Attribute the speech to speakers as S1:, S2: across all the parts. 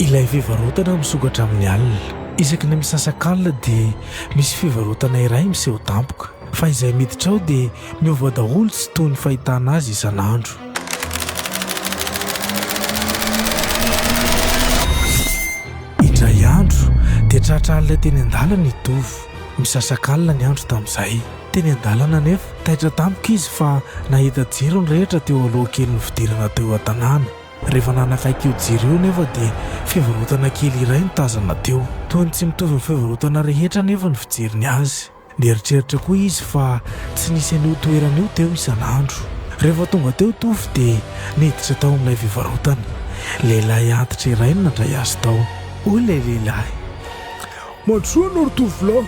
S1: Ilay fivarotana misokatra amin'ny alina. Isaky ny misasa-kalina dia misy fivarotana iray miseho tampoka, fa izay miditra ao dia miova daholo tsy toy ny fahitana azy isan'andro. Indray andro dia tratra alina teny an-dalana itovy. Misasa-kalina ny andro tamin'izay. Teny an-dalana nefa taitra tampoka izy fa nahita jiro ny rehatra teo aloha kely ny fidirana teo an-tanàna. Rehefa nanakaiky io jiro io nefa dia fivarotana kely iray no tazana teo. Toy ny tsy mitovy ny fivarotana rehetra nefa ny fijeriny azy. Nieritreritra koa izy fa tsy nisy an'io toerana io teo isan'andro. Rehefa tonga teo tovy dia niditra tao amin'ilay fivarotana. Lehilahy antitra iray no nandray azy tao. Hoy ilay lehilahy:
S2: "Mandroana ry tovolahy,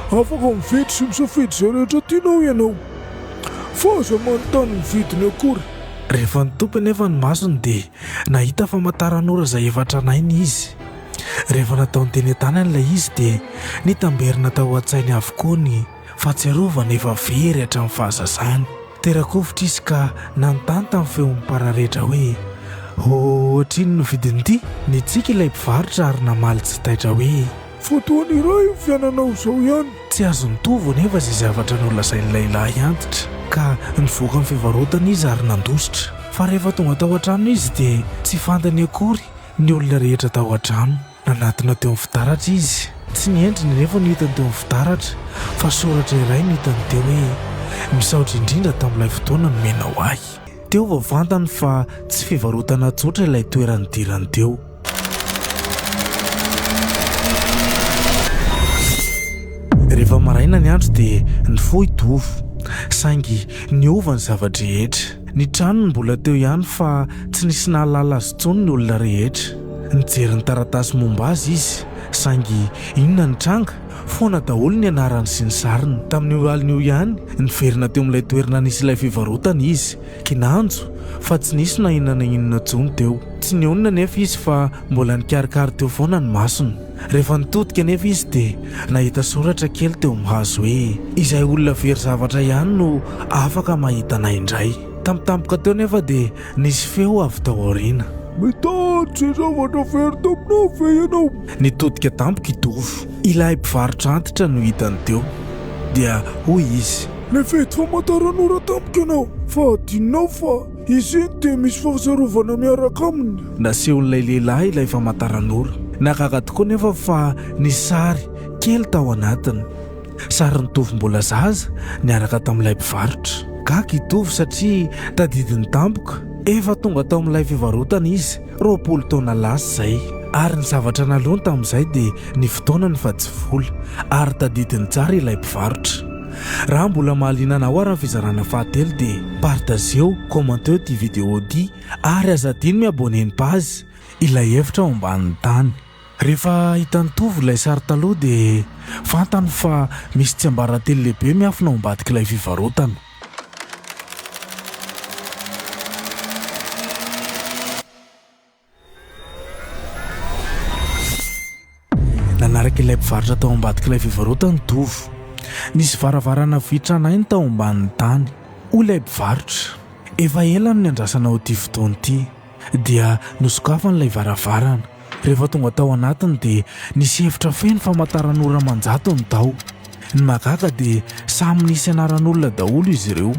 S2: afaka mividy sy misafidy izay rehetra tianao ianao, fa aza manontany ny vidiny akory."
S1: Rehefa nitopy nefa ny masony dia nahita famantaran'ora izay efa tranainy izy. Rehefa natao ny teny an-tanany ilay izy dia nitamberina tao an-tsainy avokoa ny fahatsiarovana efa very hatramin'ny fahazazany. Tera-kovitra izy ka nanontany tamin'ny feo mipararetra hoe: "Ohatrino no vidin'ity?" Nitsika ilay mpivarotra ary namaly tsy taitra hoe:
S2: "Fotoana iray ny fiainanao izao ihany."
S1: Tsy azo nitovy nefa izay zavatra nolazain'ny lehilahy antitra, ka nivoaka amin'ny fivarotana izy ary nandositra. Fa rehefa tonga tao an-trano izy dia tsy fantany akory ny olona rehetra tao an-trano. Nanatona teo amin'ny fitaratra izy. Tsy niendriny nefa no hitany teo amin'ny fitaratra, fa soratra iray no hitany teo hoe: "Misaotra indrindra tamin'ilay fotoana nomenao ahy." Teo vao fantany fa tsy fivarotana tsotra ilay toerany dirany teo. Rehefa maraina ny andro dia nifohy tovy, saingy niova ny zavatra rehetra. Ny tranony mbola teo ihany fa tsy nisy nahalala azy intsony ny olona rehetra. Nijery ny taratasy momba azy izy, saingy inona ny tranga foana daholo ny anarany sy ny sariny. Tamin'io alin'io ihany niverina teo amin'ilay toerana nisy ilay fivarotana izy, kinanjo fa tsy nisy na inona na inona intsony teo. Tsy nionina nefa izy fa mbola nikarikary teo foana ny masony. Rehefa nitodika nefa izy dia nahita soratra kely teo amin'ny hazo hoe: "Izay olona very zavatra ihany no afaka mahita anay indray." Tampotampoka teo nefa dia nisy feo avy tao aoriana:
S2: "Mitady izay zavatra very taminao ve ianao?"
S1: Nitodika tampoka itovy. Ilay mpivarotra antitra no hitany teo dia hoy izy:
S2: "Nividy famantaran'ora tampoka ianao, fa adinonao fa izy iny dia misy fahasarovana miaraka aminy."
S1: Nasehon'ilay lehilahy ilay famantaran'ora. Nakaka tokoa nefa fa ny sary kely tao anatiny. Sary nitovy mbola zaza niaraka tamin'ilay mpivarotra. Gaga itovy satria tadidiny tampoka. Efa tonga tao amin'ilay fivarotana izy 20 taona lasa izay. Ary ny zavatra nalony tamin'izay dia ny fotoana ny fahatsivola ary tadidiny tsara ilay mpivarotra. Raha mbola mahaliana anao ary amin'ny fizarana fahatelo dia partageo, commenteo ity vidéo ity ary aza adino miabone ny PEJY ilay hevitra ao ambanin'ny tany. Rehefa hitan'ny tovy ilay sary taloha dia fantany fa misy tsiambarately lehibe miafina ao ambadika ilay fivarotana. Nanaraka ilay mpivarotra tao ambadika ilay fivarotana tovy. Nisy varavarana vitranainy tao ambanin'ny tany. Hoy ilay mpivarotra: "Efa ela no niandrasana ao ity fotoana ity." Dia nosokafany ilay varavarana. Rehefa tonga tao anatiny dia nisy efitra feno famantaran'ora manjatony tao. Ny magaga dia samy nisy anaran'olona daholo izy ireo.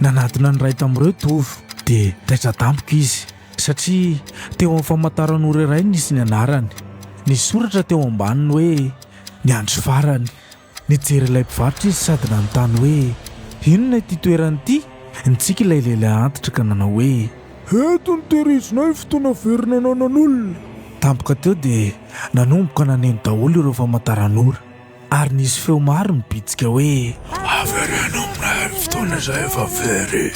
S1: Nanatona ny ray tamin'ireo tovy dia taitra tampoka izy, satria teo amin'ny famantaran'ora iray nisy ny anarany. Nisy soratra teo ambaniny hoe: "Ny andro farany." Nijery ilay mpivarotra izy sady nanontany hoe: "Inona ity toerana ity?" Nitsika ilay lehilahy antitra ka nanao hoe:
S2: "Eto ny tehirizina fotoana verina nanan'olona."
S1: Tampoka teo dia nanomboka naneno daholo ireo famantaran'ora ary nisy feo maro mibitsika hoe:
S2: "Averena aminay fotoana izay efa very."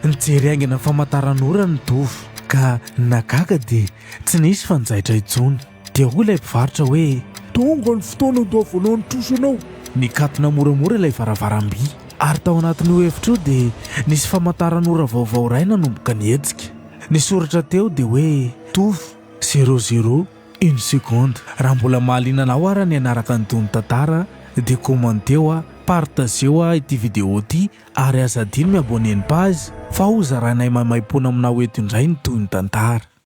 S1: Nijery aingana famantaran'ora ny tovy ka nagaga dia tsy nisy fanjaitra intsony. Dia hoy ilay mpivarotra hoe:
S2: "Tonga ny fotoana andoavana ny trosanao."
S1: Nikatona moramora ilay varavaram-by ary tao anatin'io efitra io dia nisy famantaran'ora vaovao iray nanomboka nihetsika. Ny soratra teo dia hoe: "Tovy 00 1 seconde." Raha mbola mahaliana anao ary ny anaraka nytony tantara dia commenteo, partageo ity vidéo ity ary aza adino miabone ny PEJY fa ho zaranay mamaim-pona aminao eto indray ny toy ny tantara.